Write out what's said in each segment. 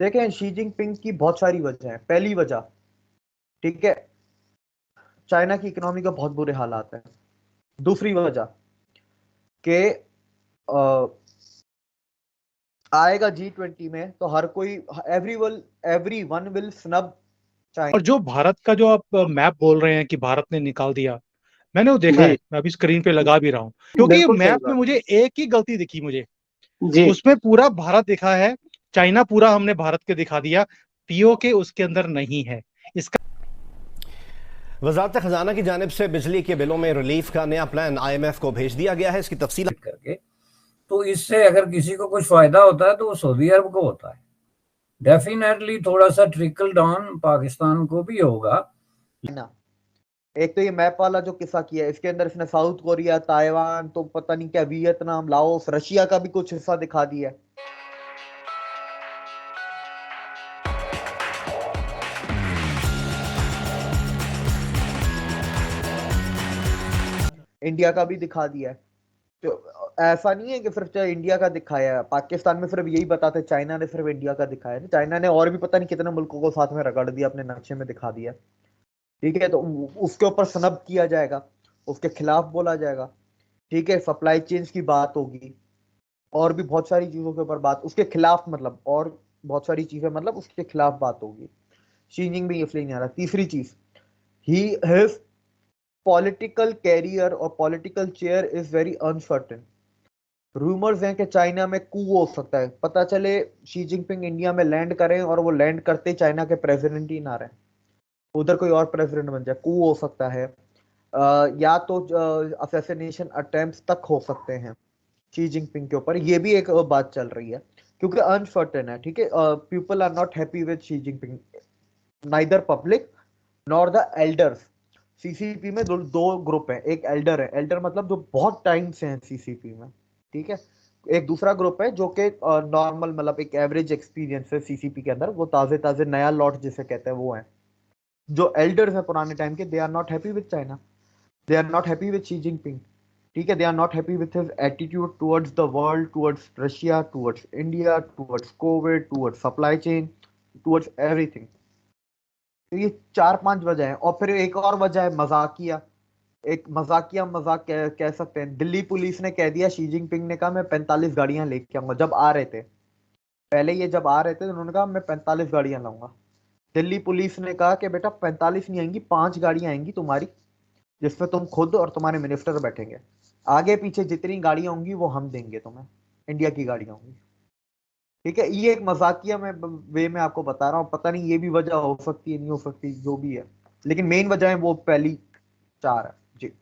देखें, Xi Jinping की बहुत सारी वजह है। पहली वजह, ठीक है, चाइना की इकोनॉमी का बहुत बुरे हालात है। दूसरी वजह के आएगा G20 में तो हर कोई, every one will snub China. और जो भारत का जो आप मैप बोल रहे हैं कि भारत ने निकाल दिया, मैंने वो देखा है, जी मैं अभी स्क्रीन पे लगा भी रहा हूँ, क्योंकि बिल्कुल सही मैप में बात। मुझे एक ही गलती दिखी मुझे, जी उसमें पूरा भारत दिखा है, चाइना पूरा हमने भारत के दिखा दिया, पीओके उसके अंदर नहीं है। इसका वजारत खजाना की जानिब से बिजली के बिलों में रिलीफ का नया प्लान IMF को भेज दिया गया है। इसकी तफसील करके, तो इससे अगर किसी को कुछ फायदा होता है तो वो सऊदी अरब को होता है। डेफिनेटली थोड़ा सा ट्रिकल डाउन पाकिस्तान को भी होगा। ना, एक तो ये मैप वाला जो किस्सा किया, इसके अंदर इसने साउथ कोरिया, ताइवान, तो पता नहीं क्या, वियतनाम, लाओस, रशिया का भी कुछ हिस्सा दिखा दिया है। इंडिया का भी दिखा दिया है। तो ऐसा नहीं है कि सिर्फ इंडिया का दिखाया है। पाकिस्तान में सिर्फ यही बताते, चाइना ने सिर्फ इंडिया का दिखाया है। चाइना ने और भी पता नहीं कितने मुल्कों को साथ में रगड़ दिया, अपने नक्शे में दिखा दिया। ठीक है, तो उसके ऊपर सनब किया जाएगा, उसके खिलाफ बोला जाएगा। ठीक है, सप्लाई चेन्स की बात होगी, और भी बहुत सारी चीजों के ऊपर बात, उसके खिलाफ मतलब, और बहुत सारी चीजें मतलब उसके खिलाफ बात होगी। शी जिनपिंग इसलिए नहीं आ रहा। तीसरी चीज, ही हिज पॉलिटिकल कैरियर और political chair is very uncertain. Rumours हैं कि चाइना में कू हो सकता है। पता चले शी जिनपिंग इंडिया में लैंड करें और वो लैंड करते चाइना के प्रेसिडेंट ही ना रहे, उधर कोई और प्रेसिडेंट बन जाए, कू हो सकता है। या तो असैसिनेशन अटेम्प्ट्स तक हो सकते हैं शी जिनपिंग के ऊपर। ये भी एक बात चल रही है, क्योंकि अनसर्टेन है। ठीक है, people are not happy with Xi Jinping, neither public nor the elders. CCP में दो ग्रुप है। एक एल्डर है, एल्डर मतलब जो बहुत टाइम से हैं सीसीपी में। ठीक है, एक दूसरा ग्रुप है जो कि नॉर्मल, मतलब एक एवरेज एक्सपीरियंस है सीसीपी के अंदर, वो ताजे ताजे नया लॉट जिसे कहते हैं वो है। जो एल्डर्स है पुराने टाइम के, they are not happy with China, they are not happy with Xi Jinping. ठीक है, they are not happy with his attitude towards the world, towards Russia, towards India, towards COVID, towards supply chain, towards everything. तो ये 4-5 वजह है। और फिर एक और वजह है मजाकिया। एक मजाकिया मजाक कह सकते हैं। दिल्ली पुलिस ने कह दिया, शी जिनपिंग ने कहा मैं 45 गाड़ियां लेके आऊंगा। जब आ रहे थे, पहले ये जब आ रहे थे, उन्होंने कहा मैं 45 गाड़ियां लाऊंगा। दिल्ली पुलिस ने कहा कि बेटा 45 नहीं आएंगी, 5 गाड़ियां आएंगी तुम्हारी, जिसमें तुम खुद और तुम्हारे मिनिस्टर बैठेंगे। आगे पीछे जितनी गाड़ियां होंगी वो हम देंगे तुम्हें, इंडिया की गाड़ियां होंगी। ठीक है, ये एक मजाकिया में वे में आपको बता रहा हूँ। पता नहीं ये भी वजह हो सकती है, नहीं हो सकती, जो भी है, लेकिन मेन वजह है वो पहली 4 है जी।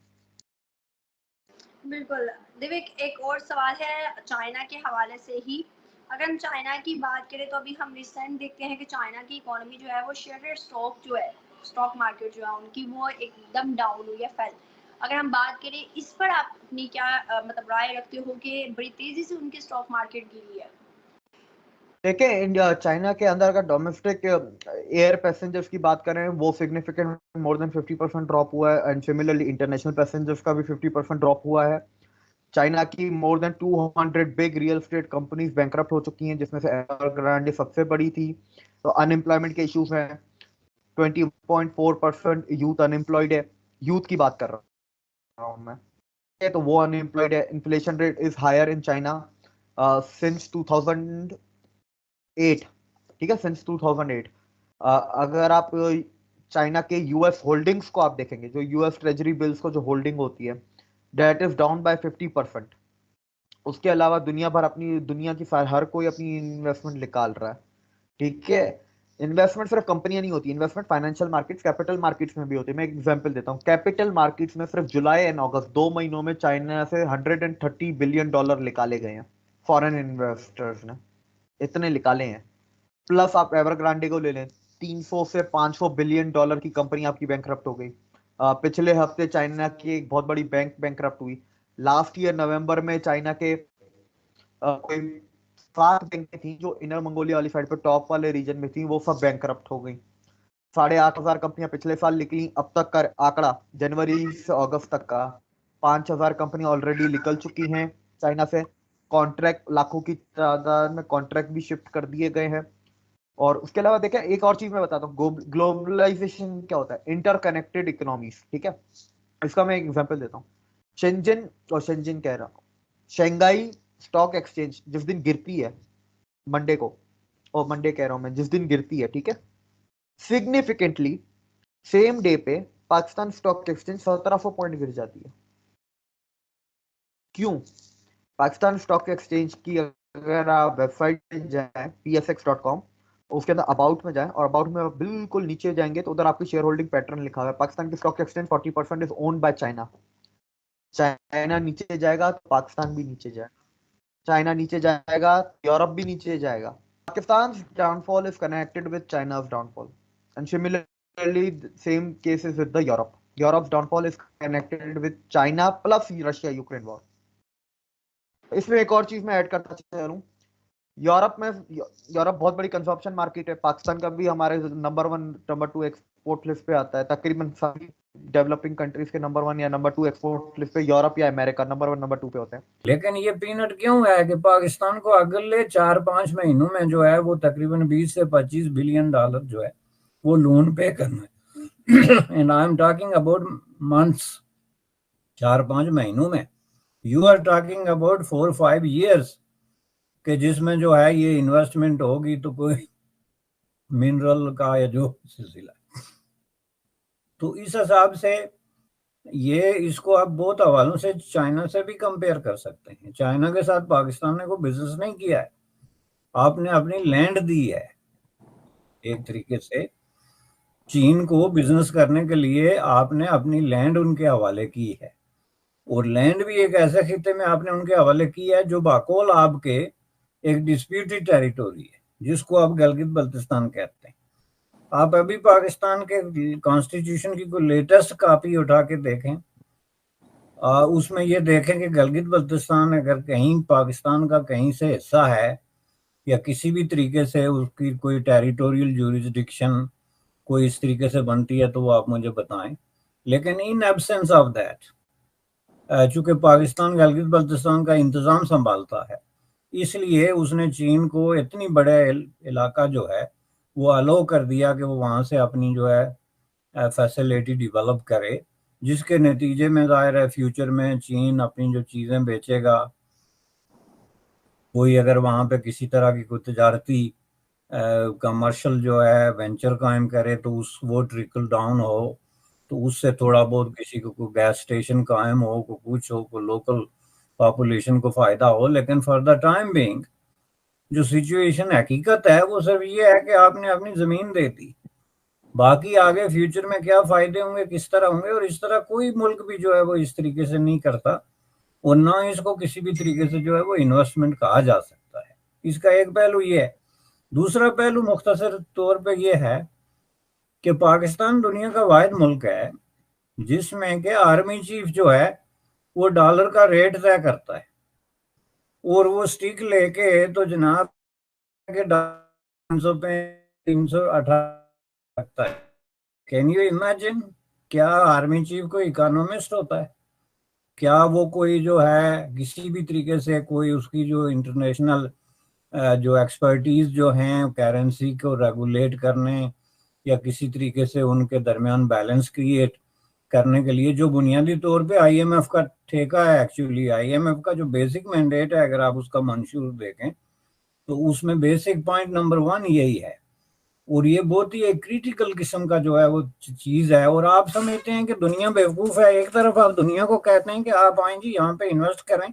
बिल्कुल। दिव्य, एक और सवाल है चाइना के हवाले से ही। अगर हम चाइना की बात करें तो अभी हम रिसेंट देखते हैं कि चाइना की इकोनॉमी जो है वो शेयर स्टॉक जो है, स्टॉक मार्केट जो है उनकी, वो एकदम डाउन हुई है, फेल। अगर हम बात करें इस पर, आप अपनी क्या मतलब राय रखते हो कि बड़ी तेजी से उनकी स्टॉक मार्केट गिरी है? देखें, इंडिया चाइना के अंदर अगर डोमेस्टिक एयर पैसेंजर्स की बात करें, वो सिग्निफिकेंट मोर देन 50% ड्रॉप हुआ है। एंड सिमिलरली इंटरनेशनल पैसेंजर्स का भी 50% ड्रॉप हुआ है। चाइना की more than 200 big real estate companies bankrupt हो चुकी हैं, जिसमें से एवरग्रांडे सबसे बड़ी थी। तो अनएम्प्लॉयमेंट के इश्यूज हैं। 20.4% यूथ अनएम्प्लॉयड है। यूथ की बात कर रहा हूं मैं। तो वो अनएम्प्लॉयड है। Inflation rate is higher in China since 2008। ठीक है, सिंस 2008। अगर आप चाइना के यूएस होल्डिंग्स को आप देखेंगे, जो यूएस ट्रेजरी बिल्स को जो होल्डिंग होती है, दैट इज डाउन बाय 50%। उसके अलावा दुनिया की हर कोई अपनी इन्वेस्टमेंट निकाल रहा है। ठीक है, इन्वेस्टमेंट सिर्फ कंपनियां नहीं होती, investment financial markets, capital markets में भी होती है। मैं एक एग्जांपल देता हूं। कैपिटल मार्केट्स में सिर्फ जुलाई एंड अगस्त 2 महीनों में चाइना से $130 बिलियन निकाले गए हैं फॉरेन इन्वेस्टर्स ने, इतने निकाले हैं। प्लस आप एवरग्रांडे को ले लें, 300 से 500 बिलियन डॉलर की कंपनी आपकी बैंकरप्ट हो गई। पिछले हफ्ते चाइना की एक बहुत बड़ी बैंक बैंकरप्ट हुई। लास्ट ईयर नवंबर में चाइना के कोई 7 बैंकें थी जो इनर मंगोलिया वाली साइड पे टॉप वाले रीजन में थी, वो सब बैंकरप्ट हो गई। 8,500 कंपनियां पिछले साल निकली। अब तक का आंकड़ा जनवरी से अगस्त तक का 5,000 कंपनियां ऑलरेडी निकल चुकी हैं चाइना से। कॉन्ट्रैक्ट लाखों की तादाद में कॉन्ट्रैक्ट भी शिफ्ट कर दिए गए हैं। और उसके अलावा देखें, एक और चीज मैं बताता हूँ, ग्लोबलाइजेशन क्या होता है, इंटरकनेक्टेड इकोनॉमीज, ठीक है। इसका मैं एक एग्जांपल देता हूँ। शेंजन कह रहा हूँ, शंघाई स्टॉक एक्सचेंज जिस दिन गिरती है मंडे को, और मंडे कह रहा हूं मैं, जिस दिन गिरती है, ठीक है, सिग्निफिकेंटली सेम डे पे पाकिस्तान स्टॉक एक्सचेंज 1700 पॉइंट गिर जाती है। क्यों? पाकिस्तान स्टॉक एक्सचेंज की अगर आप वेबसाइट पे जाएं psx.com, उसके अंदर अबाउट में जाएं, और अबाउट में आप बिल्कुल नीचे जाएंगे तो उधर आपकी शेयर होल्डिंग पैटर्न लिखा हुआ है। पाकिस्तान की stock exchange 40% is owned by China. China नीचे जाएगा तो पाकिस्तान भी नीचे जाएगा, चाइना नीचे जाएगा यूरोप भी नीचे जाएगा। Pakistan's downfall is connected with China's downfall, and similarly, the same case is with the Europe. Europe's downfall is connected with China plus Russia-Ukraine war. इसमें एक और चीज मैं ऐड करता चलूं, यूरोप बहुत बड़ी कंजम्पशन मार्केट है। पाकिस्तान का भी हमारे नंबर 1 नंबर 2 एक्सपोर्ट लिस्ट पे आता है। तकरीबन सभी डेवलपिंग कंट्रीज के नंबर 1 या नंबर 2 एक्सपोर्ट लिस्ट पे यूरोप या अमेरिका नंबर 1 नंबर 2 पे होते हैं। लेकिन ये पीनट क्यों है कि पाकिस्तान को अगले 4-5 महीनों में जो है वो तकरीबन 20 से 25 बिलियन डॉलर जो है वो लोन पे करना है। And I am talking about months, 4-5 महीनों में। You are talking about 4-5 years कि जिसमें जो है ये इन्वेस्टमेंट होगी तो कोई मिनरल का या जो सिलसिला। तो इस हिसाब से ये इसको आप बहुत हवालों से चाइना से भी कंपेयर कर सकते हैं। चाइना के साथ पाकिस्तान ने कोई बिजनेस नहीं किया है, आपने अपनी लैंड दी है। एक तरीके से चीन को बिजनेस करने के लिए आपने अपनी लैंड उनके हवाले की है, और लैंड भी एक ऐसे खिते में आपने उनके हवाले की है जो बाकोल आपके एक डिस्प्यूटेड टेरिटोरी है, जिसको आप गलगित बल्तिस्तान कहते हैं। आप अभी पाकिस्तान के कॉन्स्टिट्यूशन की कोई लेटेस्ट कॉपी उठा के देखें, उसमें ये देखें कि गलगित बल्तिस्तान अगर कहीं पाकिस्तान का कहीं से हिस्सा है या किसी भी तरीके से उसकी कोई टेरिटोरियल ज्यूरिसडिक्शन कोई इस तरीके से बनती है तो वो आप मुझे बताएं। लेकिन इन एब्सेंस ऑफ दैट, चूंकि पाकिस्तान गलगित बल्तिस्तान का इंतज़ाम संभालता है, इसलिए उसने चीन को इतनी बड़े इलाका जो है वो अलाउ कर दिया कि वो वहाँ से अपनी जो है फैसिलिटी डेवलप करे, जिसके नतीजे में जाहिर है फ्यूचर में चीन अपनी जो चीज़ें बेचेगा, कोई अगर वहाँ पे किसी तरह की कोई तजारती कमर्शियल जो है वेंचर कायम करे तो वो ट्रिकल डाउन हो, तो उससे थोड़ा बहुत किसी को कोई गैस स्टेशन कायम हो, को कुछ हो, को लोकल पॉपुलेशन को फायदा हो। लेकिन फॉर द टाइम बीइंग जो सिचुएशन हकीकत है वो सिर्फ ये है कि आपने अपनी जमीन दे दी, बाकी आगे फ्यूचर में क्या फायदे होंगे, किस तरह होंगे, और इस तरह कोई मुल्क भी जो है वो इस तरीके से नहीं करता, और ना इसको किसी भी तरीके से जो है वो इन्वेस्टमेंट कहा जा सकता है। इसका एक पहलू ये है। दूसरा पहलू मुख्तसर तौर पे ये है कि पाकिस्तान दुनिया का वाहिद मुल्क है जिसमें के आर्मी चीफ जो है वो डॉलर का रेट तय करता है, और वो स्टिक लेके तो जनाब के 300 पे 318 लगता है। Can you imagine? क्या आर्मी चीफ कोई इकोनॉमिस्ट होता है? क्या वो कोई जो है किसी भी तरीके से कोई उसकी जो इंटरनेशनल जो एक्सपर्टीज जो हैं करेंसी को रेगुलेट करने या किसी तरीके से उनके दरमियान बैलेंस क्रिएट करने के लिए जो बुनियादी तौर पे आईएमएफ का ठेका है। एक्चुअली आईएमएफ का जो बेसिक मैंडेट है, अगर आप उसका मंशूर देखें तो उसमें बेसिक पॉइंट नंबर 1 यही है, और ये बहुत ही एक क्रिटिकल किस्म का जो है वो चीज़ है। और आप समझते हैं कि दुनिया बेवकूफ़ है, एक तरफ आप दुनिया को कहते हैं कि आप आएँ जी यहाँ पे इन्वेस्ट करें,